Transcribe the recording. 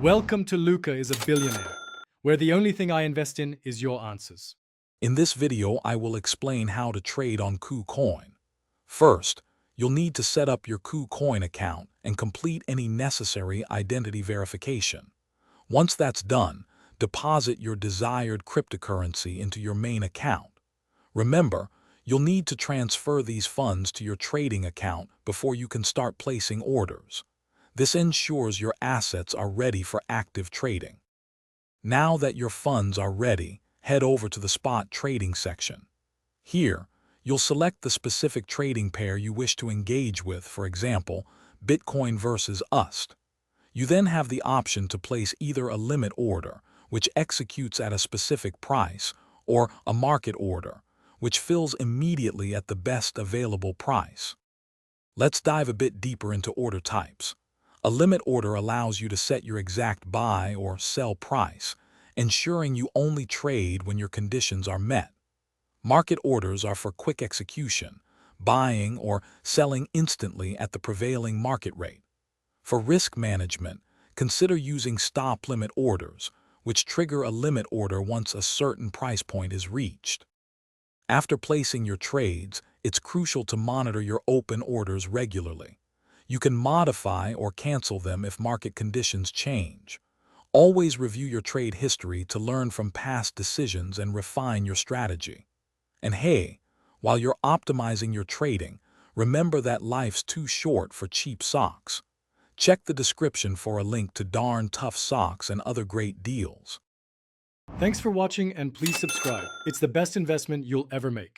Welcome to Luca is a Billionaire, where the only thing I invest in is your answers. In this video, I will explain how to trade on KuCoin. First, you'll need to set up your KuCoin account and complete any necessary identity verification. Once that's done, deposit your desired cryptocurrency into your main account. Remember, you'll need to transfer these funds to your trading account before you can start placing orders. This ensures your assets are ready for active trading. Now that your funds are ready, head over to the spot trading section. Here, you'll select the specific trading pair you wish to engage with, for example, Bitcoin versus USD. You then have the option to place either a limit order, which executes at a specific price, or a market order, which fills immediately at the best available price. Let's dive a bit deeper into order types. A limit order allows you to set your exact buy or sell price, ensuring you only trade when your conditions are met. Market orders are for quick execution, buying or selling instantly at the prevailing market rate. For risk management, consider using stop limit orders, which trigger a limit order once a certain price point is reached. After placing your trades, it's crucial to monitor your open orders regularly. You can modify or cancel them if market conditions change. Always review your trade history to learn from past decisions and refine your strategy. And hey, while you're optimizing your trading, remember that life's too short for cheap socks. Check the description for a link to darn tough socks and other great deals. Thanks for watching and please subscribe. It's the best investment you'll ever make.